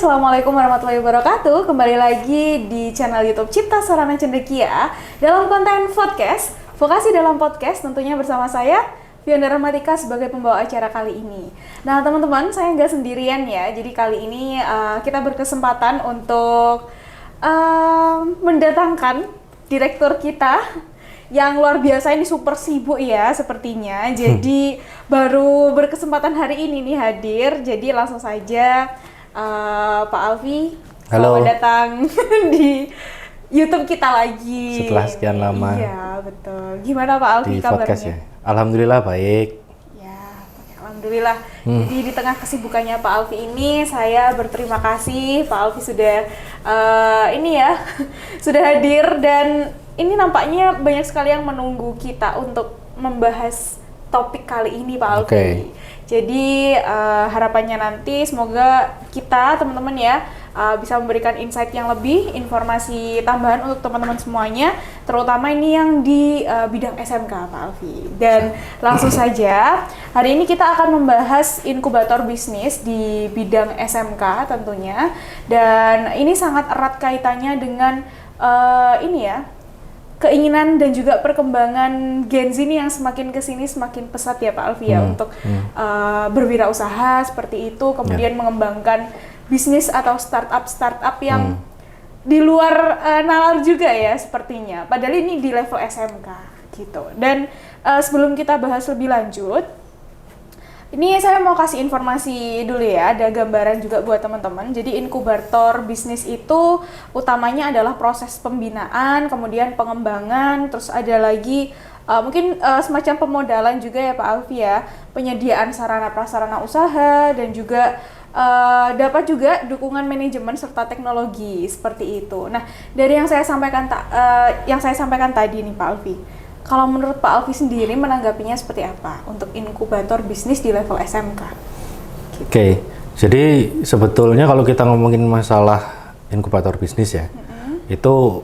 Assalamualaikum warahmatullahi wabarakatuh. Kembali lagi di channel YouTube Cipta Sarana Cendekia dalam konten podcast Vokasi dalam Podcast, tentunya bersama saya Fianda Rahmatika sebagai pembawa acara kali ini. Nah teman-teman, saya nggak sendirian ya. Jadi kali ini kita berkesempatan untuk mendatangkan direktur kita yang luar biasa, ini super sibuk ya sepertinya. Jadi baru berkesempatan hari ini nih hadir. Jadi langsung saja Pak Alfi, selamat datang di YouTube kita lagi. Setelah sekian lama. Iya betul. Gimana Pak Alfi kabarnya? Ya? Alhamdulillah baik. Ya, alhamdulillah. Jadi di tengah kesibukannya Pak Alfi ini, saya berterima kasih Pak Alfi sudah sudah hadir, dan ini nampaknya banyak sekali yang menunggu kita untuk membahas topik kali ini Pak Alfi. Okay. Jadi harapannya nanti semoga kita teman-teman ya bisa memberikan insight yang lebih, informasi tambahan untuk teman-teman semuanya, terutama ini yang di bidang SMK Pak Alfi. Dan langsung saja, hari ini kita akan membahas inkubator bisnis di bidang SMK tentunya, dan ini sangat erat kaitannya dengan keinginan dan juga perkembangan Gen Z ini yang semakin kesini semakin pesat ya Pak Alfi ya, untuk berwirausaha seperti itu, kemudian mengembangkan bisnis atau startup yang di luar nalar juga ya sepertinya, padahal ini di level SMK gitu. Dan sebelum kita bahas lebih lanjut, ini saya mau kasih informasi dulu ya, ada gambaran juga buat teman-teman. Jadi inkubator bisnis itu utamanya adalah proses pembinaan, kemudian pengembangan, terus ada lagi mungkin semacam pemodalan juga ya Pak Alfi ya, penyediaan sarana prasarana usaha, dan juga dapat juga dukungan manajemen serta teknologi seperti itu. Nah, dari yang saya sampaikan tadi nih Pak Alfi, kalau menurut Pak Alfi sendiri menanggapinya seperti apa untuk inkubator bisnis di level SMK? Gitu. Oke, jadi sebetulnya kalau kita ngomongin masalah inkubator bisnis ya, itu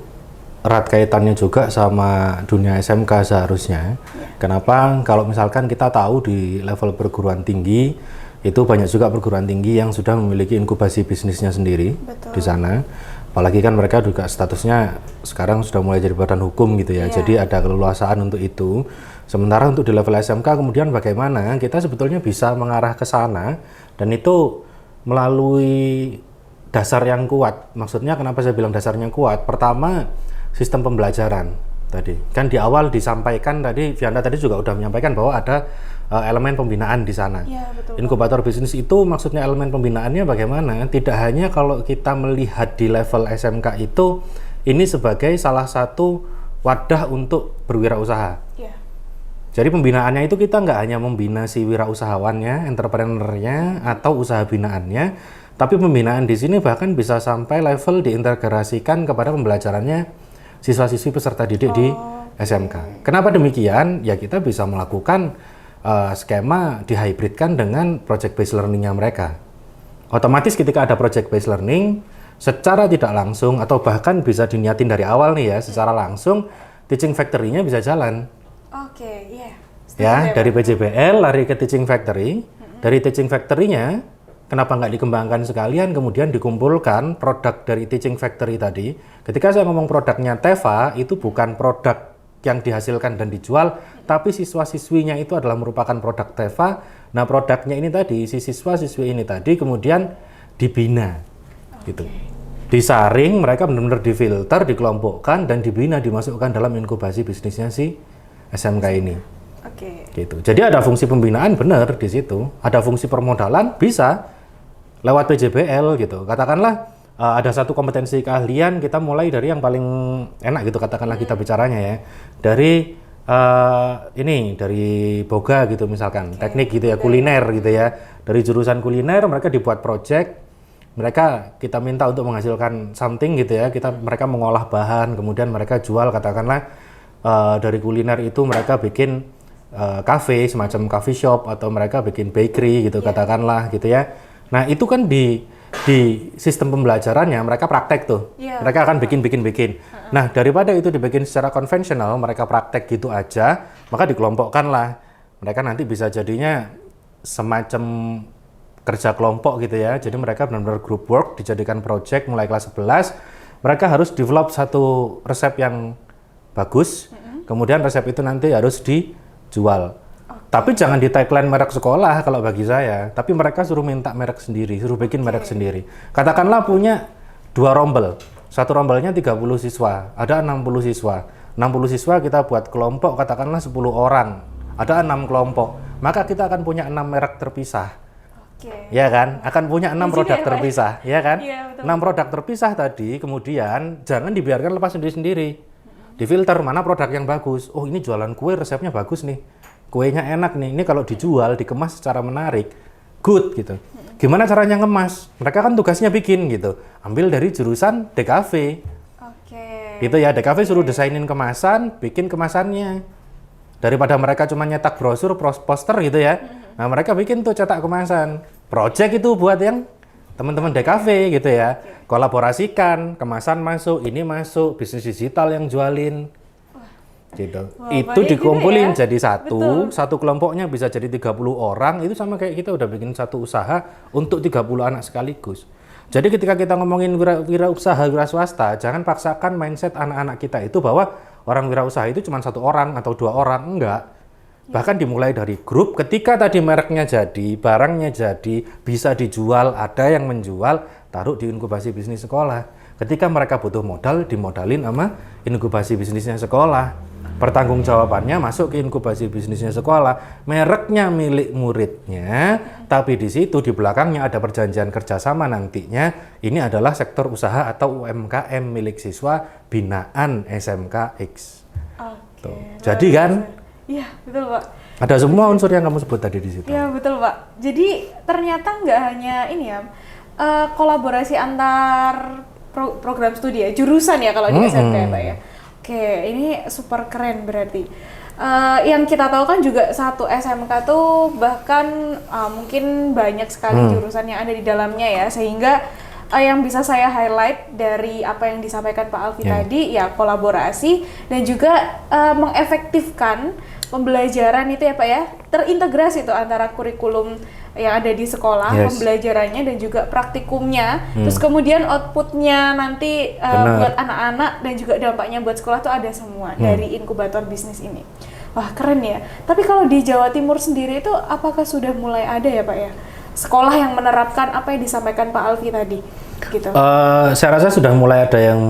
erat kaitannya juga sama dunia SMK seharusnya. Kenapa? Kalau misalkan kita tahu di level perguruan tinggi, itu banyak juga perguruan tinggi yang sudah memiliki inkubasi bisnisnya sendiri. Betul. Di sana. Apalagi kan mereka juga statusnya sekarang sudah mulai jadi badan hukum gitu ya, jadi ada keleluasaan untuk itu. Sementara untuk di level SMK kemudian bagaimana kita sebetulnya bisa mengarah ke sana, dan itu melalui dasar yang kuat. Maksudnya kenapa saya bilang dasarnya kuat? Pertama, sistem pembelajaran tadi. Kan di awal disampaikan tadi, Fianda tadi juga udah menyampaikan bahwa ada elemen pembinaan di sana. Ya, betul. Inkubator bisnis itu maksudnya elemen pembinaannya bagaimana? Tidak hanya kalau kita melihat di level SMK itu, ini sebagai salah satu wadah untuk berwirausaha. Ya. Jadi pembinaannya itu kita nggak hanya membina si wirausahawannya, entrepreneurnya, atau usaha binaannya, tapi pembinaan di sini bahkan bisa sampai level diintegrasikan kepada pembelajarannya siswa-siswi peserta didik di SMK. Kenapa demikian? Ya kita bisa melakukan skema dihybridkan dengan project based learningnya mereka. Otomatis ketika ada project based learning, secara tidak langsung atau bahkan bisa diniatin dari awal nih ya, secara langsung teaching factory-nya bisa jalan. Oke, iya. Ya, dari PJBL lari ke teaching factory. Dari teaching factory-nya, kenapa nggak dikembangkan sekalian, kemudian dikumpulkan produk dari teaching factory tadi. Ketika saya ngomong produknya Teva, itu bukan produk yang dihasilkan dan dijual, tapi siswa-siswinya itu adalah merupakan produk Teva. Nah, produknya ini tadi, si siswa-siswi ini tadi kemudian dibina, gitu. Disaring, mereka benar-benar difilter, dikelompokkan, dan dibina, dimasukkan dalam inkubasi bisnisnya si SMK ini. Gitu. Jadi ada fungsi pembinaan benar di situ, ada fungsi permodalan bisa lewat PJBL gitu. Katakanlah ada satu kompetensi keahlian, kita mulai dari yang paling enak gitu, katakanlah kita bicaranya ya, dari dari boga gitu misalkan, teknik gitu ya, kuliner gitu ya, dari jurusan kuliner mereka dibuat project, mereka kita minta untuk menghasilkan something gitu ya, mereka mengolah bahan, kemudian mereka jual, katakanlah dari kuliner itu mereka bikin cafe, semacam coffee shop, atau mereka bikin bakery gitu katakanlah gitu ya. Nah itu kan di sistem pembelajarannya mereka praktek tuh, mereka akan bikin. Nah daripada itu dibikin secara konvensional, mereka praktek gitu aja, maka dikelompokkan lah. Mereka nanti bisa jadinya semacam kerja kelompok gitu ya. Jadi mereka benar-benar group work, dijadikan project mulai kelas 11. Mereka harus develop satu resep yang bagus, kemudian resep itu nanti harus dijual. Tapi jangan di tagline merek sekolah kalau bagi saya, tapi mereka suruh minta merek sendiri, suruh bikin merek sendiri. Katakanlah punya 2 rombel, satu rombelnya 30 siswa, ada 60 siswa. 60 siswa kita buat kelompok, katakanlah 10 orang, ada 6 kelompok. Maka kita akan punya 6 merek terpisah. Ya kan, akan punya 6 produk terpisah, ya kan? Iya, 6 produk terpisah tadi, kemudian jangan dibiarkan lepas sendiri-sendiri. Difilter mana produk yang bagus. Oh, ini jualan kue resepnya bagus nih. Kuenya enak nih. Ini kalau dijual, dikemas secara menarik, good gitu. Gimana caranya ngemas? Mereka kan tugasnya bikin gitu. Ambil dari jurusan DKV. Gitu ya, DKV suruh desainin kemasan, bikin kemasannya. Daripada mereka cuma nyetak brosur, poster gitu ya. Nah, mereka bikin tuh cetak kemasan. Project itu buat yang teman-teman DKV gitu ya. Kolaborasikan, kemasan masuk, ini masuk, bisnis digital yang jualin. Gitu. Wah, itu dikumpulin ya? jadi satu kelompoknya bisa jadi 30 orang, itu sama kayak kita udah bikin satu usaha untuk 30 anak sekaligus. Jadi ketika kita ngomongin wirausaha, wira swasta, jangan paksakan mindset anak-anak kita itu bahwa orang wirausaha itu cuma 1 orang atau 2 orang, enggak. Bahkan dimulai dari grup, ketika tadi mereknya jadi, barangnya jadi, bisa dijual, ada yang menjual, taruh di inkubasi bisnis sekolah. Ketika mereka butuh modal, dimodalin sama inkubasi bisnisnya sekolah. Pertanggungjawabannya masuk ke inkubasi bisnisnya sekolah, mereknya milik muridnya, tapi di situ di belakangnya ada perjanjian kerjasama nantinya. Ini adalah sektor usaha atau UMKM milik siswa binaan SMKX. Jadi kan? Iya, betul Pak. Ada semua unsur yang kamu sebut tadi di situ. Iya, betul Pak. Jadi ternyata nggak hanya ini ya, kolaborasi antar program studi ya, jurusan ya kalau di SMK ya Pak ya. Oke, ini super keren berarti. Yang kita tahu kan juga satu SMK tuh bahkan mungkin banyak sekali jurusan yang ada di dalamnya ya, sehingga yang bisa saya highlight dari apa yang disampaikan Pak Alfi tadi ya kolaborasi dan juga mengefektifkan pembelajaran itu ya Pak ya, terintegrasi itu antara kurikulum yang ada di sekolah, pembelajarannya dan juga praktikumnya, terus kemudian outputnya nanti buat anak-anak dan juga dampaknya buat sekolah tuh ada semua dari inkubator bisnis ini. Wah keren ya, tapi kalau di Jawa Timur sendiri itu apakah sudah mulai ada ya Pak ya, sekolah yang menerapkan apa yang disampaikan Pak Alfi tadi? Gitu. Saya rasa sudah mulai ada yang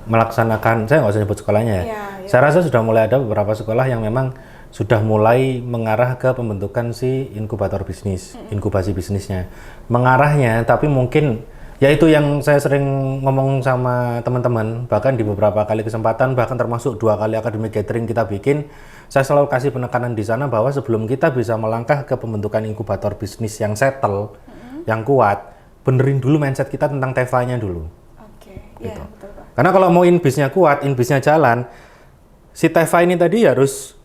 melaksanakan, saya nggak usah nyebut sekolahnya ya. Saya rasa sudah mulai ada beberapa sekolah yang memang sudah mulai mengarah ke pembentukan si inkubator bisnis, inkubasi bisnisnya. Mengarahnya, tapi mungkin yaitu yang saya sering ngomong sama teman-teman, bahkan di beberapa kali kesempatan, bahkan termasuk 2 kali academic gathering kita bikin, saya selalu kasih penekanan di sana bahwa sebelum kita bisa melangkah ke pembentukan inkubator bisnis yang settle, yang kuat, benerin dulu mindset kita tentang TEVA-nya dulu. Gitu. Ya, betul, Pak. Karena kalau mau inbisnya kuat, inbisnya jalan, si TEVA ini tadi harus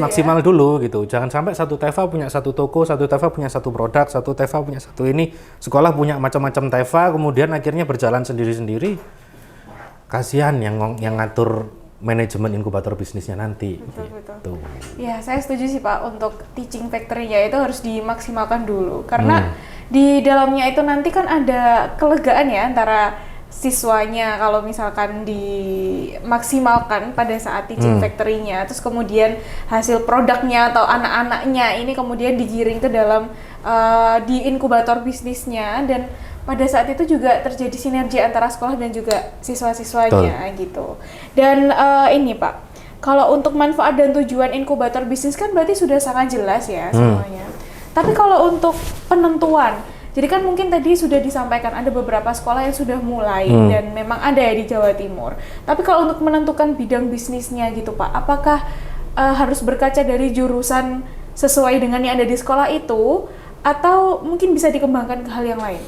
maksimal dulu gitu. Jangan sampai satu TEVA punya satu toko, satu TEVA punya satu produk, satu TEVA punya satu ini, sekolah punya macam-macam TEVA, kemudian akhirnya berjalan sendiri-sendiri. Kasihan yang ngatur manajemen inkubator bisnisnya nanti. Betul. Ya, saya setuju sih Pak, untuk teaching factory-nya itu harus dimaksimalkan dulu. Karena di dalamnya itu nanti kan ada kelegaan ya antara siswanya kalau misalkan dimaksimalkan pada saat teaching factory-nya, terus kemudian hasil produknya atau anak-anaknya ini kemudian digiring ke dalam di inkubator bisnisnya, dan pada saat itu juga terjadi sinergi antara sekolah dan juga siswa-siswanya gitu. Dan ini Pak, kalau untuk manfaat dan tujuan inkubator bisnis kan berarti sudah sangat jelas ya semuanya. Tapi kalau untuk penentuan, jadi kan mungkin tadi sudah disampaikan ada beberapa sekolah yang sudah mulai dan memang ada ya di Jawa Timur. Tapi kalau untuk menentukan bidang bisnisnya gitu Pak, apakah harus berkaca dari jurusan sesuai dengan yang ada di sekolah itu, atau mungkin bisa dikembangkan ke hal yang lain?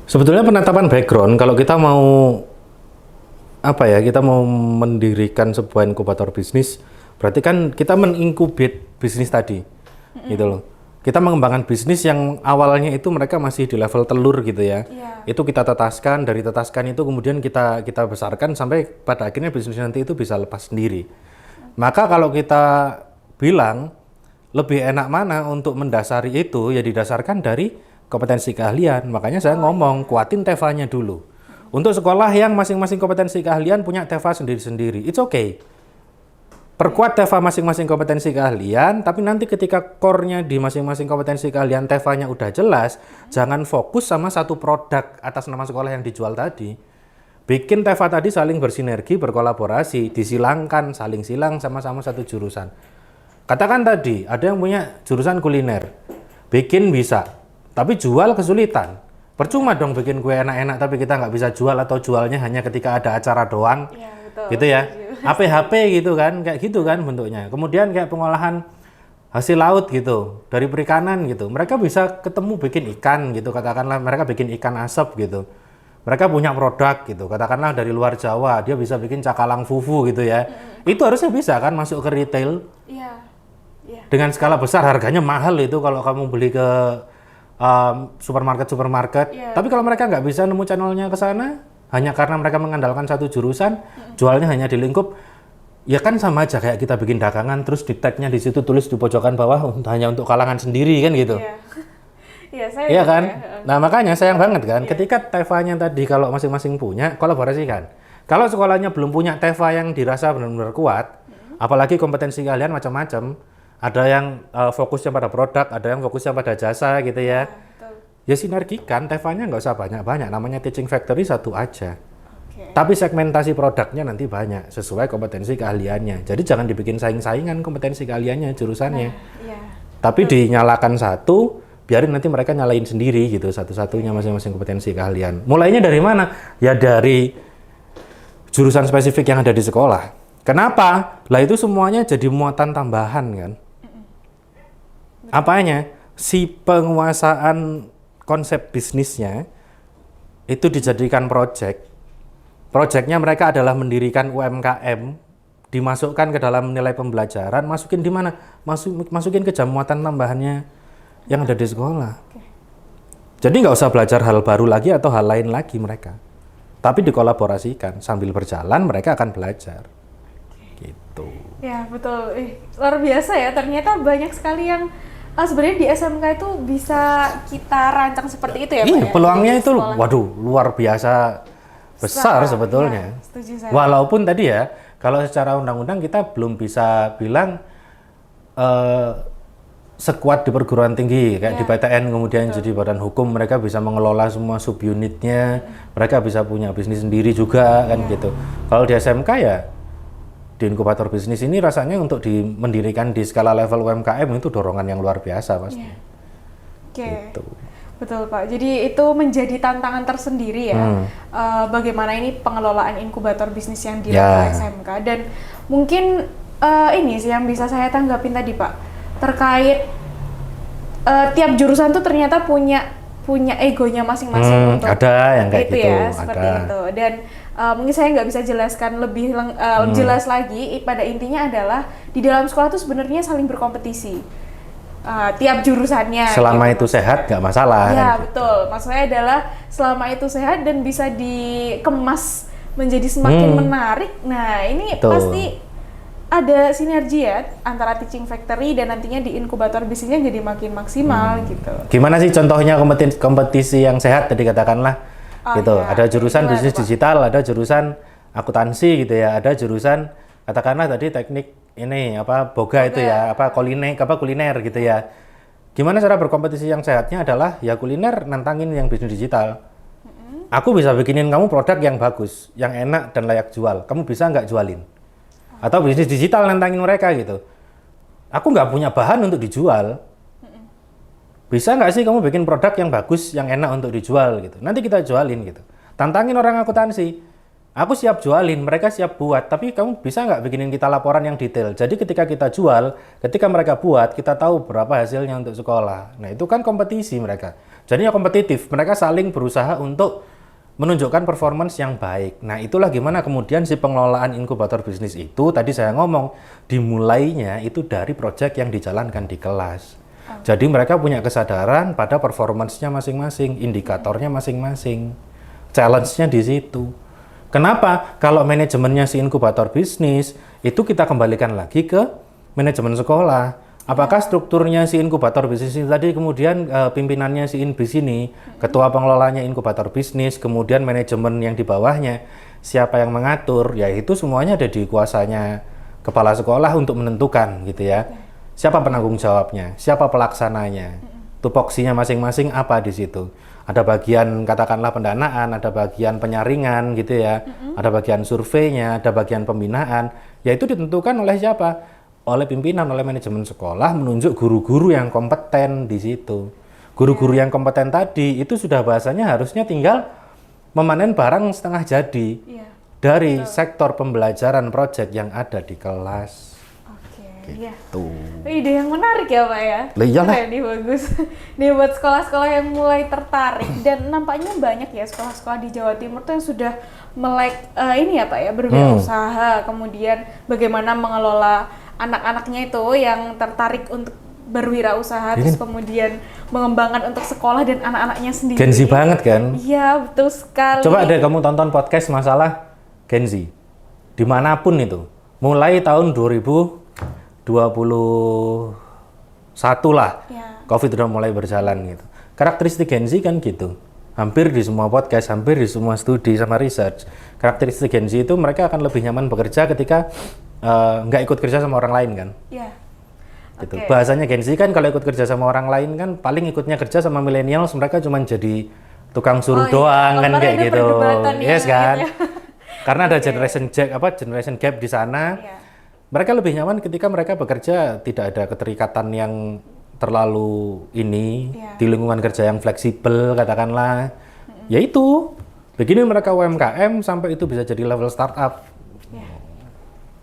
Sebetulnya penetapan background, kalau kita mau kita mau mendirikan sebuah inkubator bisnis, berarti kan kita menginkubate bisnis tadi, gitu loh. Kita mengembangkan bisnis yang awalnya itu mereka masih di level telur gitu ya. Itu kita tetaskan, dari tetaskan itu kemudian kita besarkan sampai pada akhirnya bisnis nanti itu bisa lepas sendiri. Maka kalau kita bilang lebih enak mana untuk mendasari itu, ya didasarkan dari kompetensi keahlian. Makanya saya ngomong, kuatin TEFA-nya dulu. Untuk sekolah yang masing-masing kompetensi keahlian punya TEFA sendiri-sendiri, it's okay. Perkuat TEFA masing-masing kompetensi keahlian, tapi nanti ketika core-nya di masing-masing kompetensi keahlian TEFA-nya udah jelas, jangan fokus sama satu produk atas nama sekolah yang dijual tadi. Bikin TEFA tadi saling bersinergi, berkolaborasi, disilangkan, saling silang sama-sama satu jurusan. Katakan tadi, ada yang punya jurusan kuliner, bikin bisa, tapi jual kesulitan. Percuma dong bikin kue enak-enak, tapi kita nggak bisa jual atau jualnya hanya ketika ada acara doang, Ya, betul, gitu ya. HP gitu kan, kayak gitu kan bentuknya. Kemudian kayak pengolahan hasil laut gitu, dari perikanan gitu. Mereka bisa ketemu bikin ikan gitu, katakanlah mereka bikin ikan asap gitu. Mereka punya produk gitu, katakanlah dari luar Jawa, dia bisa bikin cakalang fufu gitu ya. Itu harusnya bisa kan masuk ke retail. Iya. Iya. Dengan skala besar, harganya mahal itu kalau kamu beli ke supermarket. Tapi kalau mereka nggak bisa nemu channelnya ke sana, hanya karena mereka mengandalkan satu jurusan, jualnya hanya di lingkup, ya kan sama aja kayak kita bikin dagangan, terus di tag-nya di situ tulis di pojokan bawah hanya untuk kalangan sendiri kan gitu. Iya. Iya, saya Iya juga kan? ya. Nah makanya sayang banget kan, ketika TEFA-nya tadi kalau masing-masing punya, kolaborasikan. Kalau sekolahnya belum punya TEFA yang dirasa benar-benar kuat, apalagi kompetensi kalian macam-macam, ada yang fokusnya pada produk, ada yang fokusnya pada jasa gitu ya. Betul. Ya sinergikan, TEFA-nya nggak usah banyak-banyak, namanya teaching factory satu aja. Oke. Tapi segmentasi produknya nanti banyak, sesuai kompetensi keahliannya. Jadi jangan dibikin saing-saingan kompetensi keahliannya, jurusannya. Iya. Tapi dinyalakan satu, biarin nanti mereka nyalain sendiri gitu, satu-satunya masing-masing kompetensi keahlian. Mulainya dari mana? Ya dari jurusan spesifik yang ada di sekolah. Kenapa? Lah itu semuanya jadi muatan tambahan kan. Apanya? Si penguasaan konsep bisnisnya itu dijadikan project. Projectnya mereka adalah mendirikan UMKM, dimasukkan ke dalam nilai pembelajaran, masukin di mana? Masukin ke jam muatan tambahannya yang ada di sekolah. Jadi nggak usah belajar hal baru lagi atau hal lain lagi mereka. Tapi dikolaborasikan, sambil berjalan mereka akan belajar. Gitu. Ya, betul. Luar biasa ya, ternyata banyak sekali yang sebenarnya di SMK itu bisa kita rancang seperti itu ya, Pak Iya, ya? peluangnya Di itu sekolah. waduh, luar biasa besar sebetulnya. Ya, setuju saya. Walaupun tadi ya, kalau secara undang-undang kita belum bisa bilang sekuat di perguruan tinggi kayak di PTN kemudian jadi badan hukum, mereka bisa mengelola semua subunitnya, mereka bisa punya bisnis sendiri juga kan gitu. Kalau di SMK ya di inkubator bisnis ini rasanya untuk mendirikan di skala level UMKM itu dorongan yang luar biasa pasti. Oke. Gitu. Betul Pak, jadi itu menjadi tantangan tersendiri ya, bagaimana ini pengelolaan inkubator bisnis yang di level SMK. Dan mungkin ini sih yang bisa saya tanggapin tadi Pak, terkait tiap jurusan tuh ternyata punya egonya masing-masing untuk ada yang kayak itu gitu, ya, seperti ada. itu. Dan mungkin saya nggak bisa jelaskan lebih jelas lagi, pada intinya adalah di dalam sekolah tuh sebenarnya saling berkompetisi. Tiap jurusannya. Selama gitu. itu sehat nggak masalah. Ya kan gitu. betul, maksudnya adalah selama itu sehat dan bisa dikemas menjadi semakin menarik. Nah ini Betul. pasti ada sinergi ya antara teaching factory dan nantinya di inkubator bisnisnya jadi makin maksimal gitu. Gimana sih contohnya kompetisi yang sehat tadi katakanlah gitu. Ya. Ada jurusan Gimana, bisnis Pak? digital, ada jurusan akuntansi gitu ya, ada jurusan katakanlah tadi teknik ini boga itu ya, kuliner gitu ya. Gimana cara berkompetisi yang sehatnya adalah ya kuliner nantangin yang bisnis digital. Aku bisa bikinin kamu produk yang bagus, yang enak dan layak jual. Kamu bisa nggak jualin? Atau bisnis digital nantangin mereka gitu. Aku nggak punya bahan untuk dijual. Bisa nggak sih kamu bikin produk yang bagus, yang enak untuk dijual gitu. Nanti kita jualin gitu. Tantangin orang akuntansi. Aku siap jualin, mereka siap buat, tapi kamu bisa nggak bikinin kita laporan yang detail. Jadi ketika kita jual, ketika mereka buat, kita tahu berapa hasilnya untuk sekolah. Nah itu kan kompetisi mereka. Jadi ya kompetitif, mereka saling berusaha untuk menunjukkan performance yang baik. Nah itulah gimana kemudian si pengelolaan inkubator bisnis itu, tadi saya ngomong, dimulainya itu dari proyek yang dijalankan di kelas. Jadi mereka punya kesadaran pada performance-nya masing-masing, indikatornya masing-masing, challenge-nya di situ. Kenapa? Kalau manajemennya si inkubator bisnis, itu kita kembalikan lagi ke manajemen sekolah. Apakah strukturnya si inkubator bisnis ini tadi, kemudian pimpinannya si Inbis ini, ketua pengelolanya inkubator bisnis, kemudian manajemen yang di bawahnya, siapa yang mengatur, ya itu semuanya ada di kuasanya kepala sekolah untuk menentukan gitu ya. Siapa penanggung jawabnya, siapa pelaksananya, tupoksinya masing-masing apa di situ. Ada bagian katakanlah pendanaan, ada bagian penyaringan gitu ya, ada bagian surveinya, ada bagian pembinaan, ya itu ditentukan oleh siapa? Oleh pimpinan, oleh manajemen sekolah menunjuk guru-guru yang kompeten di situ. Guru-guru yang kompeten tadi itu sudah bahasanya harusnya tinggal memanen barang setengah jadi dari sektor pembelajaran proyek yang ada di kelas. Gitu. Ide yang menarik ya Pak ya. Iyalah. Ini bagus. Nih buat sekolah-sekolah yang mulai tertarik dan nampaknya banyak ya sekolah-sekolah di Jawa Timur tuh yang sudah melek ini ya Pak ya, berwirausaha, kemudian bagaimana mengelola anak-anaknya itu yang tertarik untuk berwirausaha, terus kemudian mengembangkan untuk sekolah dan anak-anaknya sendiri. Gen Z banget kan? Iya, betul sekali. Coba deh kamu tonton podcast masalah Gen Z. Dimanapun itu. Mulai tahun 2021 lah. COVID udah mulai berjalan gitu. Karakteristik Gen Z kan gitu. Hampir di semua podcast, hampir di semua studi sama research. Karakteristik Gen Z itu mereka akan lebih nyaman bekerja ketika nggak ikut kerja sama orang lain kan? Iya. Gitu. Bahasanya Gen Z kan kalau ikut kerja sama orang lain kan paling ikutnya kerja sama millennials, mereka cuma jadi tukang suruh doang kan kayak gitu. Yes kan? Gitu ya. Karena ada generation gap di sana. Mereka lebih nyaman ketika mereka bekerja tidak ada keterikatan yang terlalu di lingkungan kerja yang fleksibel katakanlah. Yaitu begini mereka UMKM sampai itu bisa jadi level startup.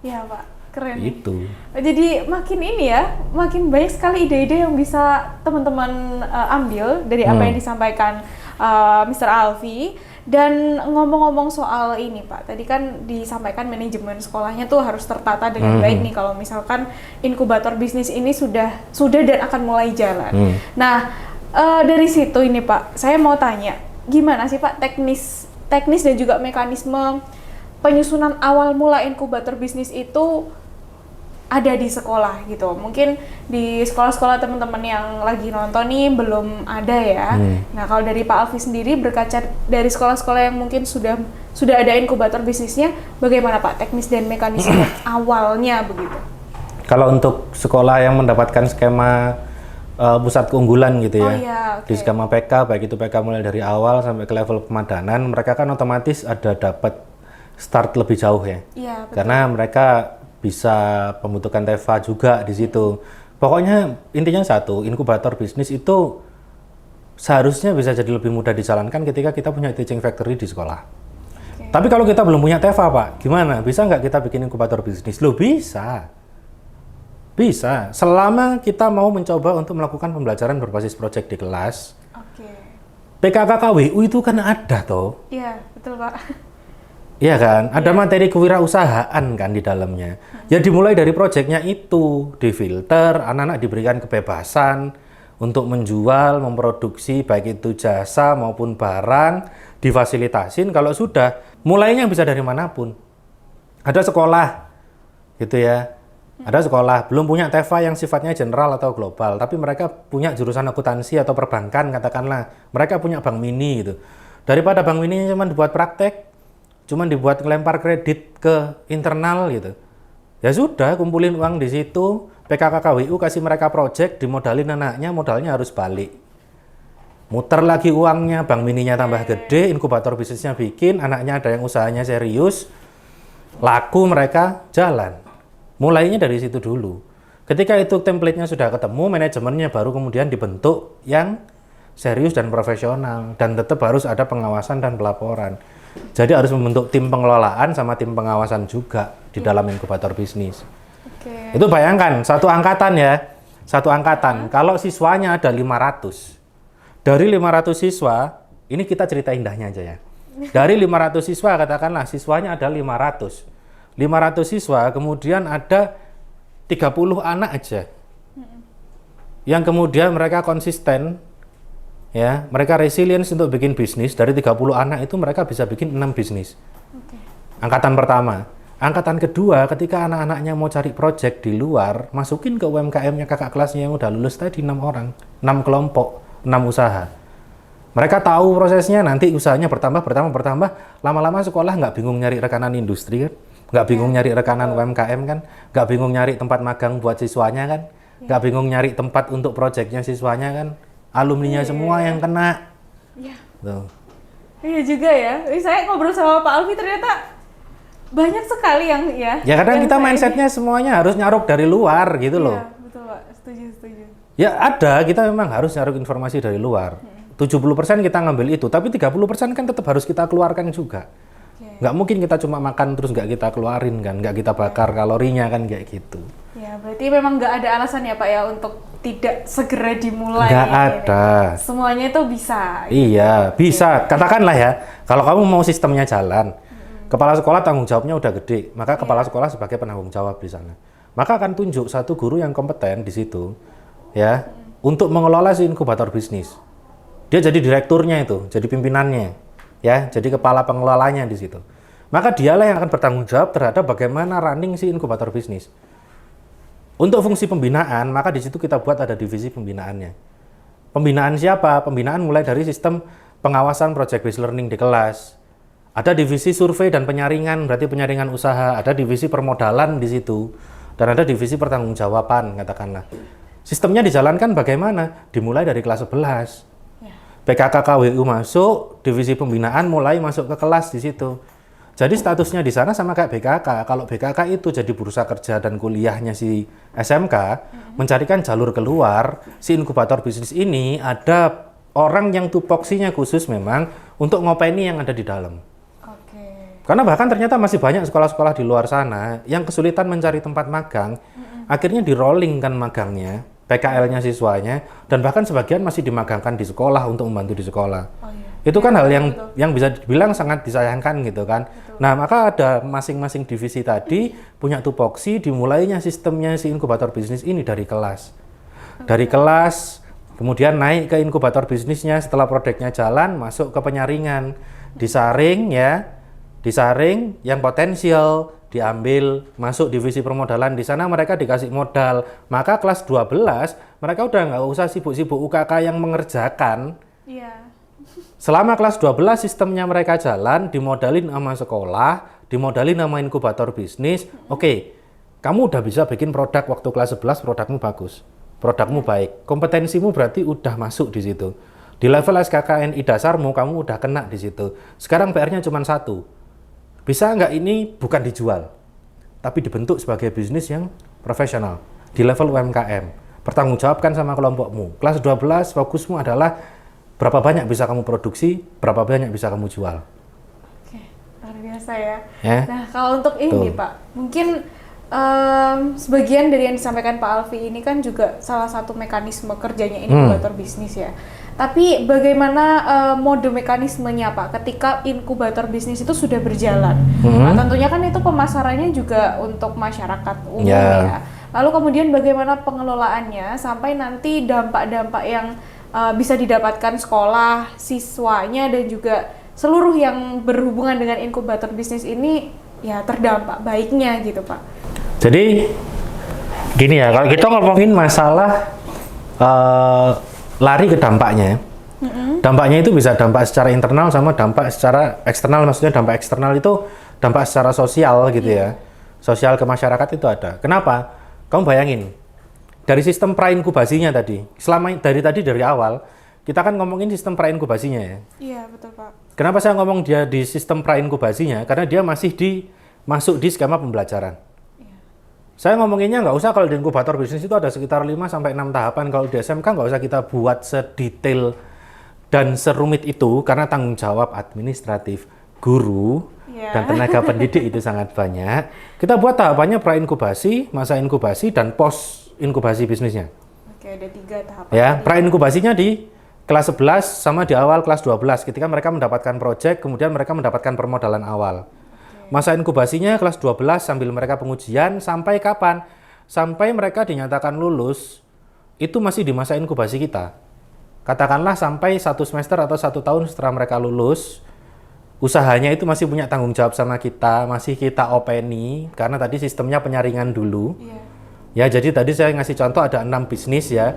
Ya Pak, keren. Itu. Jadi makin ini ya, makin banyak sekali ide-ide yang bisa teman-teman ambil dari apa yang disampaikan Mr. Alfi. Dan ngomong-ngomong soal ini Pak, tadi kan disampaikan manajemen sekolahnya tuh harus tertata dengan baik nih kalau misalkan inkubator bisnis ini sudah dan akan mulai jalan. Nah, dari situ ini Pak, saya mau tanya, gimana sih Pak teknis dan juga mekanisme penyusunan awal mula inkubator bisnis itu ada di sekolah gitu. Mungkin di sekolah-sekolah teman-teman yang lagi nonton nih belum ada ya. Nah, kalau dari Pak Alfi sendiri berkaca dari sekolah-sekolah yang mungkin sudah ada inkubator bisnisnya, bagaimana Pak teknis dan mekanisme awalnya begitu? Kalau untuk sekolah yang mendapatkan skema pusat keunggulan gitu ya, di skema PK, baik itu PK mulai dari awal sampai ke level pemadanan, mereka kan otomatis ada dapat start lebih jauh ya. Iya, betul. Karena mereka bisa pembentukan TEFA juga di situ. Pokoknya intinya satu, inkubator bisnis itu seharusnya bisa jadi lebih mudah dijalankan ketika kita punya teaching factory di sekolah. Tapi kalau kita belum punya TEFA Pak, gimana? Bisa nggak kita bikin inkubator bisnis? Loh bisa. Bisa, selama kita mau mencoba untuk melakukan pembelajaran berbasis proyek di kelas. PKKKWU itu kan ada toh. Iya, betul Pak. Iya kan, ada materi kewirausahaan kan di dalamnya. Ya dimulai dari proyeknya itu, difilter, anak-anak diberikan kebebasan untuk menjual, memproduksi baik itu jasa maupun barang, difasilitasin. Kalau sudah, mulainya bisa dari manapun. Ada sekolah, gitu ya. Ada sekolah, belum punya TEFA yang sifatnya general atau global, tapi mereka punya jurusan akuntansi atau perbankan, katakanlah. Mereka punya bank mini gitu. Daripada bank mini cuma dibuat praktek, cuman dibuat ngelempar kredit ke internal gitu. Ya sudah, kumpulin uang di situ, PKKKWU kasih mereka project, dimodalin anaknya, modalnya harus balik. Muter lagi uangnya, bank mininya tambah gede, inkubator bisnisnya bikin, anaknya ada yang usahanya serius, laku mereka jalan. Mulainya dari situ dulu. Ketika itu template-nya sudah ketemu, manajemennya baru kemudian dibentuk yang serius dan profesional, dan tetap harus ada pengawasan dan pelaporan. Jadi harus membentuk tim pengelolaan sama tim pengawasan juga di dalam inkubator bisnis. Itu bayangkan, satu angkatan ya, satu angkatan. Kalau siswanya ada 500, dari 500 siswa, ini kita cerita indahnya aja ya. Dari 500 siswa, katakanlah siswanya ada 500. 500 siswa, kemudian ada 30 anak aja. Yang kemudian mereka konsisten, ya, mereka resilience untuk bikin bisnis. Dari 30 anak itu mereka bisa bikin 6 bisnis. Angkatan pertama. Angkatan kedua, ketika anak-anaknya mau cari project di luar, masukin ke UMKM-nya kakak kelasnya yang udah lulus tadi 6 orang, 6 kelompok, 6 usaha. Mereka tahu prosesnya, nanti usahanya bertambah, lama-lama sekolah nggak bingung nyari rekanan industri kan, nggak bingung nyari rekanan UMKM kan, nggak bingung nyari tempat magang buat siswanya kan, nggak bingung nyari tempat untuk projectnya siswanya kan, alumninya semua yang kena. Iya. Tuh. Iya juga ya. Saya ngobrol sama Pak Alfi ternyata banyak sekali yang ya. Ya kadang yang kita saya mindsetnya semuanya harus nyaruk dari luar gitu loh. Iya, betul Pak. Setuju. Ya ada, kita memang harus nyaruk informasi dari luar. 70% kita ngambil itu, tapi 30% kan tetap harus kita keluarkan juga. Nggak mungkin kita cuma makan terus nggak kita keluarin kan, nggak kita bakar kalorinya kan kayak gitu. Ya, berarti memang nggak ada alasan ya Pak ya untuk tidak segera dimulai. Nggak ya, ada. Semuanya itu bisa. Iya, bisa. Katakanlah ya, kalau kamu mau sistemnya jalan, kepala sekolah tanggung jawabnya udah gede, maka kepala sekolah sebagai penanggung jawab di sana. Maka akan tunjuk satu guru yang kompeten di situ, ya, untuk mengelola si inkubator bisnis. Dia jadi direkturnya itu, jadi pimpinannya, ya, jadi kepala pengelolanya di situ. Maka dialah yang akan bertanggung jawab terhadap bagaimana running si inkubator bisnis. Untuk fungsi pembinaan, maka di situ kita buat ada divisi pembinaannya. Pembinaan siapa? Pembinaan mulai dari sistem pengawasan project based learning di kelas. Ada divisi survei dan penyaringan, berarti penyaringan usaha. Ada divisi permodalan di situ. Dan ada divisi pertanggungjawaban, katakanlah. Sistemnya dijalankan bagaimana? Dimulai dari kelas 11. PKK KWU masuk, divisi pembinaan mulai masuk ke kelas di situ. Jadi statusnya di sana sama kayak BKK. Kalau BKK itu jadi bursa kerja dan kuliahnya si SMK, mencarikan jalur keluar, si inkubator bisnis ini ada orang yang tupoksinya khusus memang untuk ngopeni yang ada di dalam. Karena bahkan ternyata masih banyak sekolah-sekolah di luar sana yang kesulitan mencari tempat magang, akhirnya di-rolling kan magangnya, PKL-nya siswanya, dan bahkan sebagian masih dimagangkan di sekolah untuk membantu di sekolah. Itu kan hal yang bisa dibilang sangat disayangkan gitu kan. Nah, maka ada masing-masing divisi tadi punya tupoksi, dimulainya sistemnya si inkubator bisnis ini dari kelas. Dari kelas, kemudian naik ke inkubator bisnisnya, setelah produknya jalan, masuk ke penyaringan, disaring ya, disaring yang potensial, diambil, masuk divisi permodalan, di sana mereka dikasih modal. Maka kelas 12, mereka udah nggak usah sibuk-sibuk UKK yang mengerjakan. Iya. Selama kelas 12 sistemnya mereka jalan, dimodalin sama sekolah, dimodalin sama inkubator bisnis. Oke, kamu udah bisa bikin produk waktu kelas 11, produkmu bagus. Produkmu baik. Kompetensimu berarti udah masuk di situ. Di level SKKNI dasarmu, kamu udah kena di situ. Sekarang PR-nya cuma satu. Bisa nggak ini bukan dijual, tapi dibentuk sebagai bisnis yang profesional di level UMKM. Pertanggungjawabkan sama kelompokmu. Kelas 12 fokusmu adalah berapa banyak bisa kamu produksi, berapa banyak bisa kamu jual. Oke, luar biasa ya. Nah, kalau untuk ini Pak, mungkin sebagian dari yang disampaikan Pak Alfi ini kan juga salah satu mekanisme kerjanya inkubator bisnis ya. Tapi bagaimana mode mekanismenya Pak ketika inkubator bisnis itu sudah berjalan? Nah, tentunya kan itu pemasarannya juga untuk masyarakat umum ya. Lalu kemudian bagaimana pengelolaannya sampai nanti dampak-dampak yang bisa didapatkan sekolah, siswanya dan juga seluruh yang berhubungan dengan inkubator bisnis ini ya terdampak baiknya gitu Pak. Jadi gini ya, kalau kita ngomongin masalah lari ke dampaknya, dampaknya itu bisa dampak secara internal sama dampak secara eksternal. Maksudnya dampak eksternal itu dampak secara sosial gitu ya, sosial ke masyarakat itu ada. Kenapa? Kamu bayangin dari sistem pra-inkubasinya tadi, dari awal kita kan ngomongin sistem pra-inkubasinya ya. Iya betul Pak. Kenapa saya ngomong dia di sistem pra-inkubasinya? Karena dia masih masuk di skema pembelajaran. Saya ngomonginnya nggak usah, kalau di inkubator bisnis itu ada sekitar 5-6 tahapan. Kalau di SMK nggak usah kita buat sedetail dan serumit itu, karena tanggung jawab administratif guru dan tenaga pendidik itu sangat banyak. Kita buat tahapannya pra-inkubasi, masa inkubasi, dan post-inkubasi bisnisnya. Oke, ada 3 tahapan. Ya, pra-inkubasinya di kelas 11 sama di awal kelas 12, ketika mereka mendapatkan proyek, kemudian mereka mendapatkan permodalan awal. Masa inkubasinya kelas 12 sambil mereka pengujian sampai kapan? Sampai mereka dinyatakan lulus, itu masih di masa inkubasi kita. Katakanlah sampai 1 semester atau 1 tahun setelah mereka lulus, usahanya itu masih punya tanggung jawab sama kita, masih kita openi, karena tadi sistemnya penyaringan dulu. Ya, jadi tadi saya ngasih contoh ada 6 bisnis ya.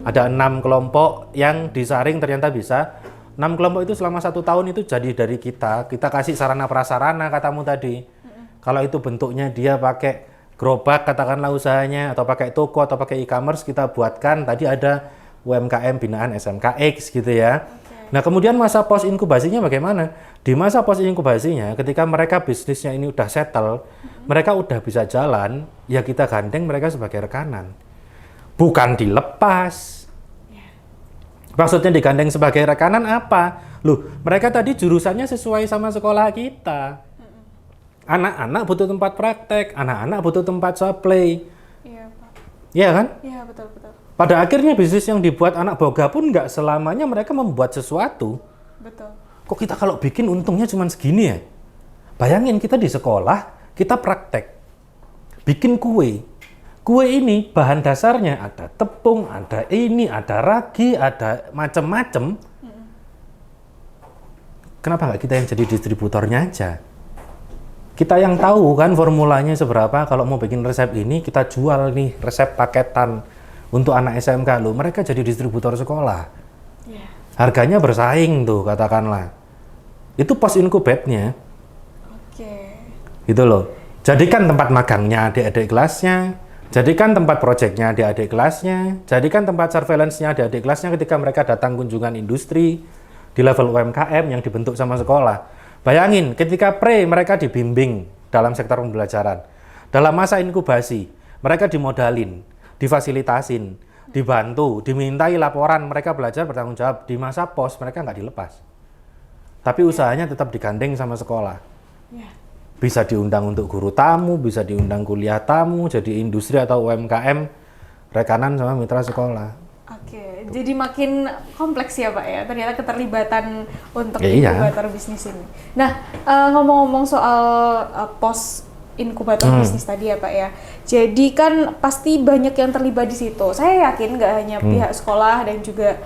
Ada 6 kelompok yang disaring ternyata bisa. 6 kelompok itu selama 1 tahun itu jadi dari kita kasih sarana prasarana katamu tadi. Kalau itu bentuknya dia pakai gerobak katakanlah usahanya, atau pakai toko atau pakai e-commerce, kita buatkan tadi ada UMKM binaan SMKX gitu ya. Nah kemudian masa pos inkubasinya bagaimana? Di masa pos inkubasinya ketika mereka bisnisnya ini udah settle, mereka udah bisa jalan, ya kita gandeng mereka sebagai rekanan. Bukan dilepas. Maksudnya digandeng sebagai rekanan apa? Loh, mereka tadi jurusannya sesuai sama sekolah kita. Anak-anak butuh tempat praktek, anak-anak butuh tempat supply. Iya, Pak. Iya kan? Iya, betul. Pada akhirnya bisnis yang dibuat anak boga pun nggak selamanya mereka membuat sesuatu. Betul. Kok kita kalau bikin untungnya cuma segini ya? Bayangin kita di sekolah, kita praktek. Bikin kue. Kue ini bahan dasarnya ada tepung, ada ini, ada ragi, ada macem-macem. Kenapa nggak kita yang jadi distributornya aja? Kita yang tahu kan formulanya seberapa, kalau mau bikin resep ini, kita jual nih resep paketan untuk anak SMK loh. Mereka jadi distributor sekolah. Harganya bersaing tuh katakanlah. Itu post incubate-nya. Gitu loh. Jadikan tempat magangnya adik-adik kelasnya, jadikan tempat projectnya adik-adik kelasnya, jadikan tempat surveillance-nya adik-adik kelasnya ketika mereka datang kunjungan industri di level UMKM yang dibentuk sama sekolah. Bayangin ketika mereka dibimbing dalam sektor pembelajaran. Dalam masa inkubasi, mereka dimodalin, difasilitasin, dibantu, dimintai laporan, mereka belajar bertanggung jawab. Di masa pos mereka nggak dilepas. Tapi usahanya tetap digandeng sama sekolah. Bisa diundang untuk guru tamu, bisa diundang kuliah tamu, jadi industri atau UMKM, rekanan sama mitra sekolah. Oke, jadi makin kompleks ya Pak ya, ternyata keterlibatan untuk inkubator bisnis ini. Nah, ngomong-ngomong soal pos inkubator bisnis tadi ya Pak ya, jadi kan pasti banyak yang terlibat di situ. Saya yakin nggak hanya pihak sekolah dan juga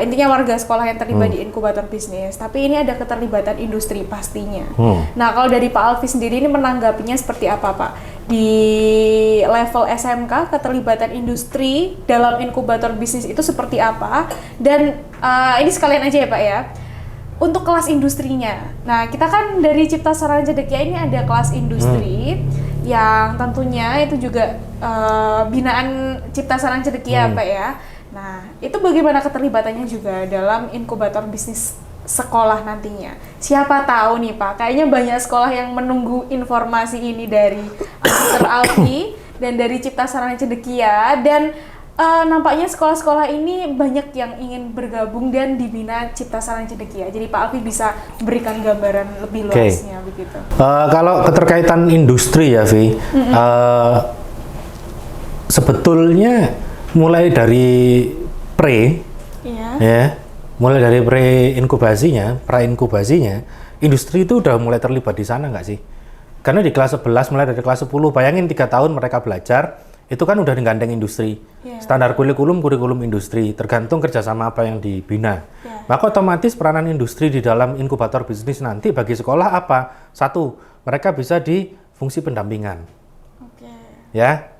intinya warga sekolah yang terlibat di inkubator bisnis, tapi ini ada keterlibatan industri pastinya. Nah, kalau dari Pak Alfi sendiri ini menanggapinya seperti apa Pak? Di level SMK, keterlibatan industri dalam inkubator bisnis itu seperti apa? Dan ini sekalian aja ya Pak ya, untuk kelas industrinya. Nah, kita kan dari Cipta Sarana Cendekia ini ada kelas industri yang tentunya itu juga binaan Cipta Sarana Cendekia Pak ya. Nah, itu bagaimana keterlibatannya juga dalam inkubator bisnis sekolah nantinya? Siapa tahu nih Pak, kayaknya banyak sekolah yang menunggu informasi ini dari Mr. Alfi dan dari Cipta Sarana Cendekia, dan nampaknya sekolah-sekolah ini banyak yang ingin bergabung dan dibina Cipta Sarana Cendekia. Jadi Pak Alfi bisa berikan gambaran lebih luasnya begitu. Kalau keterkaitan industri ya Vi, sebetulnya mulai dari mulai dari pre-inkubasinya, pra-inkubasinya, industri itu udah mulai terlibat di sana nggak sih? Karena di kelas 11, mulai dari kelas 10, bayangin 3 tahun mereka belajar, itu kan udah digandeng industri. Standar kurikulum industri, tergantung kerjasama apa yang dibina. Maka otomatis peranan industri di dalam inkubator bisnis nanti bagi sekolah apa? 1, mereka bisa di fungsi pendampingan. Ya,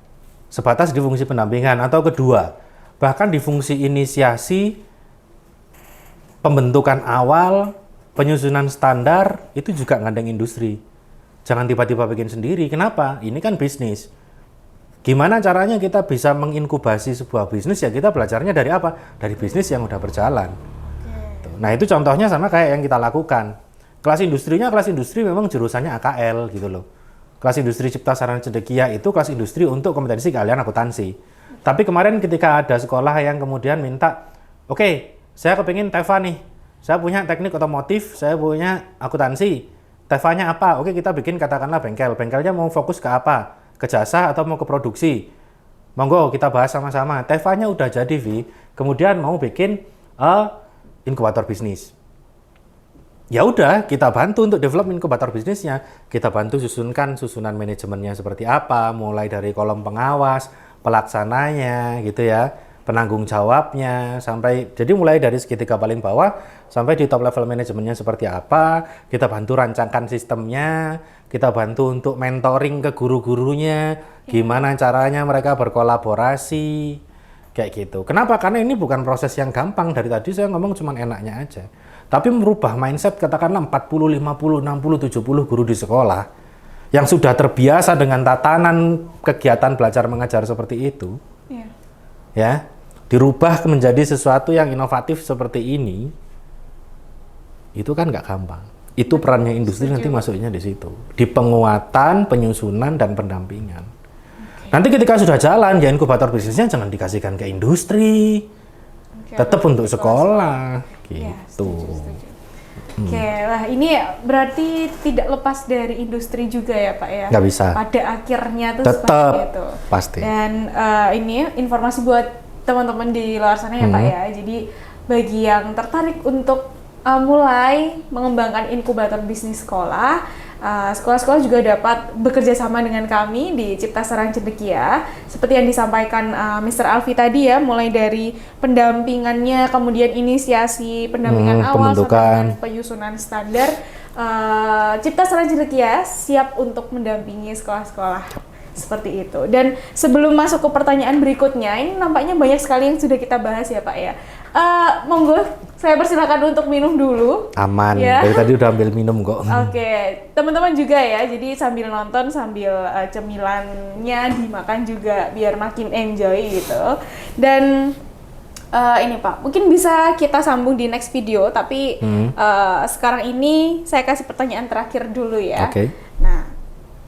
sebatas di fungsi pendampingan. Atau kedua, bahkan di fungsi inisiasi, pembentukan awal, penyusunan standar, itu juga ngandeng industri. Jangan tiba-tiba bikin sendiri. Kenapa? Ini kan bisnis. Gimana caranya kita bisa menginkubasi sebuah bisnis? Ya kita belajarnya dari apa? Dari bisnis yang udah berjalan. Nah itu contohnya sama kayak yang kita lakukan. Kelas industri memang jurusannya AKL gitu loh. Kelas industri Cipta Sarana Cendekia itu kelas industri untuk kompetensi keahlian akuntansi. Tapi kemarin ketika ada sekolah yang kemudian minta, oke, saya kepingin TEFA nih, saya punya teknik otomotif, saya punya akuntansi, TEFA-nya apa? Oke, kita bikin katakanlah bengkelnya mau fokus ke apa? Ke jasa atau mau ke produksi? Monggo kita bahas sama-sama. TEFA-nya udah jadi, Vi. Kemudian mau bikin inkubator bisnis. Ya udah, kita bantu untuk develop inkubator bisnisnya. Kita bantu susunan manajemennya seperti apa, mulai dari kolom pengawas, pelaksananya gitu ya. penanggung jawabnya, sampai jadi mulai dari segitiga paling bawah sampai di top level manajemennya seperti apa, kita bantu rancangkan sistemnya, kita bantu untuk mentoring ke guru-gurunya, gimana caranya mereka berkolaborasi, kayak gitu. Kenapa? Karena ini bukan proses yang gampang. Dari tadi saya ngomong cuman enaknya aja. Tapi merubah mindset katakanlah 40, 50, 60, 70 guru di sekolah yang sudah terbiasa dengan tatanan kegiatan belajar mengajar seperti itu, ya, dirubah menjadi sesuatu yang inovatif seperti ini, itu kan nggak gampang. Itu perannya industri nanti masuknya di situ, di penguatan, penyusunan, dan pendampingan. Nanti ketika sudah jalan, ya inkubator bisnisnya jangan dikasihkan ke industri, tetap untuk sekolah, gitu. Ya, setuju. Oke, lah ini berarti tidak lepas dari industri juga ya Pak ya? Nggak bisa. Pada akhirnya tuh tetap seperti itu. Pasti. Dan ini informasi buat teman-teman di luar sana ya Pak ya. Jadi bagi yang tertarik untuk mulai mengembangkan inkubator bisnis sekolah, sekolah-sekolah juga dapat bekerja sama dengan kami di Cipta Sarang Cendekia. Seperti yang disampaikan Mr. Alfi tadi ya, mulai dari pendampingannya, kemudian inisiasi pendampingan awal sampai penyusunan standar. Cipta Sarang Cendekia siap untuk mendampingi sekolah-sekolah seperti itu. Dan sebelum masuk ke pertanyaan berikutnya, ini nampaknya banyak sekali yang sudah kita bahas ya Pak ya. Monggo, saya persilakan untuk minum dulu. Aman, ya. Dari tadi udah ambil minum kok. Oke, teman-teman juga ya, jadi sambil nonton, sambil cemilannya dimakan juga biar makin enjoy gitu. Dan ini Pak, mungkin bisa kita sambung di next video, tapi sekarang ini saya kasih pertanyaan terakhir dulu ya. Oke. Nah,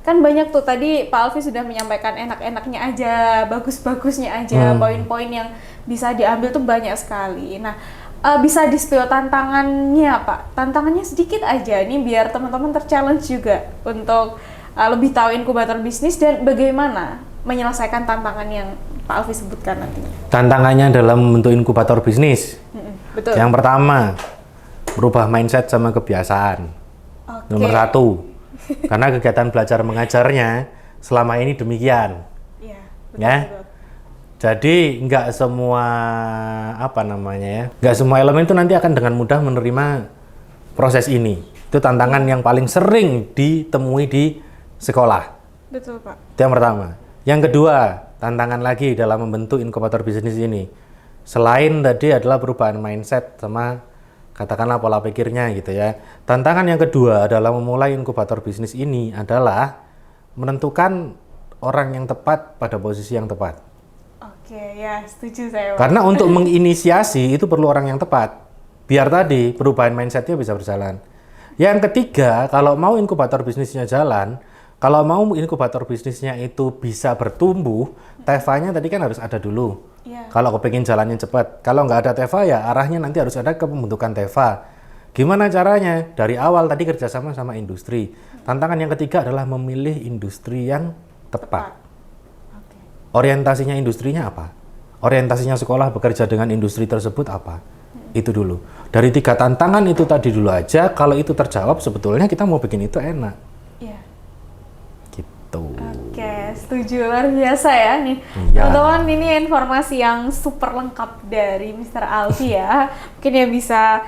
kan banyak tuh tadi Pak Alfi sudah menyampaikan enak-enaknya aja, bagus-bagusnya aja, poin-poin yang bisa diambil tuh banyak sekali. Nah, bisa di-spill tantangannya Pak, tantangannya sedikit aja nih biar teman-teman ter-challenge juga untuk lebih tahu inkubator bisnis dan bagaimana menyelesaikan tantangan yang Pak Alfi sebutkan nantinya. Tantangannya dalam membentuk inkubator bisnis. Betul. Yang pertama, merubah mindset sama kebiasaan. Nomor 1, karena kegiatan belajar mengajarnya selama ini demikian. Iya, betul, ya. betul. Jadi nggak semua nggak semua elemen itu nanti akan dengan mudah menerima proses ini. Itu tantangan yang paling sering ditemui di sekolah. Betul Pak. Itu yang pertama. Yang kedua, tantangan lagi dalam membentuk inkubator bisnis ini, selain tadi adalah perubahan mindset sama katakanlah pola pikirnya gitu ya. Tantangan yang kedua adalah memulai inkubator bisnis ini adalah menentukan orang yang tepat pada posisi yang tepat. Oke, ya setuju saya Pak. Karena untuk menginisiasi itu perlu orang yang tepat. Biar tadi perubahan mindsetnya bisa berjalan. Yang ketiga, kalau mau inkubator bisnisnya jalan, kalau mau inkubator bisnisnya itu bisa bertumbuh, TEVA-nya tadi kan harus ada dulu. Ya. Kalau kepingin jalannya cepat. Kalau nggak ada TEVA ya arahnya nanti harus ada ke pembentukan TEVA. Gimana caranya? Dari awal tadi kerjasama sama industri. Tantangan yang ketiga adalah memilih industri yang tepat. Orientasinya industrinya apa? Orientasinya sekolah bekerja dengan industri tersebut apa? Itu dulu. Dari 3 tantangan itu tadi dulu aja, kalau itu terjawab sebetulnya kita mau bikin itu enak. Iya. Gitu. Oke, setuju. Luar biasa ya nih. Iya. Teman-teman, ini informasi yang super lengkap dari Mr. Alfi ya. Mungkin yang bisa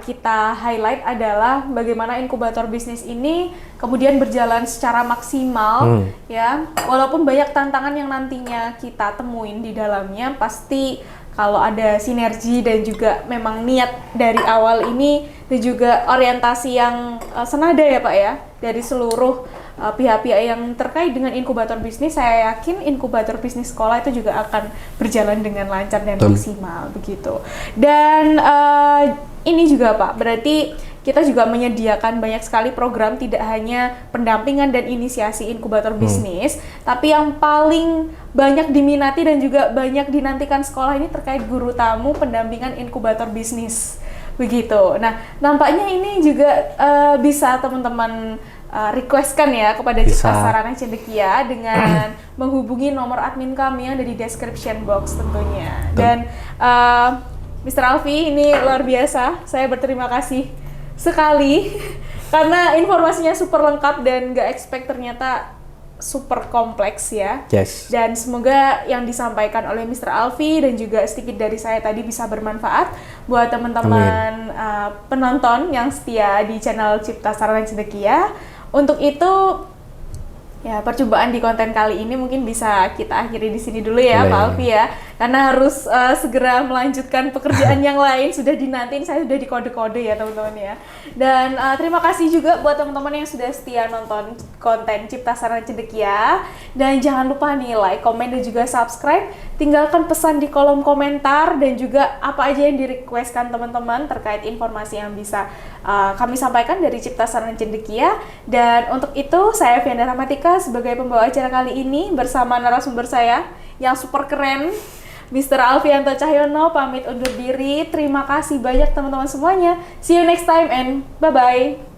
kita highlight adalah bagaimana inkubator bisnis ini kemudian berjalan secara maksimal ya. Walaupun banyak tantangan yang nantinya kita temuin di dalamnya, pasti kalau ada sinergi dan juga memang niat dari awal ini dan juga orientasi yang senada ya Pak ya dari seluruh pihak-pihak yang terkait dengan inkubator bisnis, saya yakin inkubator bisnis sekolah itu juga akan berjalan dengan lancar dan maksimal begitu. Dan ini juga Pak, berarti kita juga menyediakan banyak sekali program, tidak hanya pendampingan dan inisiasi inkubator bisnis, tapi yang paling banyak diminati dan juga banyak dinantikan sekolah ini terkait guru tamu pendampingan inkubator bisnis begitu. Nah, nampaknya ini juga bisa teman-teman requestkan ya kepada Cipta Sarana Cendekia dengan menghubungi nomor admin kami yang ada di description box tentunya. Dan Mr. Alfi, ini luar biasa, saya berterima kasih sekali karena informasinya super lengkap dan gak expect ternyata super kompleks ya. Yes. Dan semoga yang disampaikan oleh Mr. Alfi dan juga sedikit dari saya tadi bisa bermanfaat buat teman-teman penonton yang setia di channel Cipta Sarana Cendekia. Untuk itu ya, percobaan di konten kali ini mungkin bisa kita akhiri di sini dulu ya, Pak Alfi ya. Karena harus segera melanjutkan pekerjaan yang lain, sudah dinantiin, saya sudah dikode-kode ya teman-teman ya. Dan terima kasih juga buat teman-teman yang sudah setia nonton konten Cipta Sarana Cendekia. Dan jangan lupa nih like, komen, dan juga subscribe. Tinggalkan pesan di kolom komentar dan juga apa aja yang di-requestkan teman-teman terkait informasi yang bisa kami sampaikan dari Cipta Sarana Cendekia. Dan untuk itu saya Fianda Rahmatika sebagai pembawa acara kali ini bersama narasumber saya yang super keren, Mr. Alfianto Cahyono, pamit undur diri. Terima kasih banyak teman-teman semuanya. See you next time and bye-bye.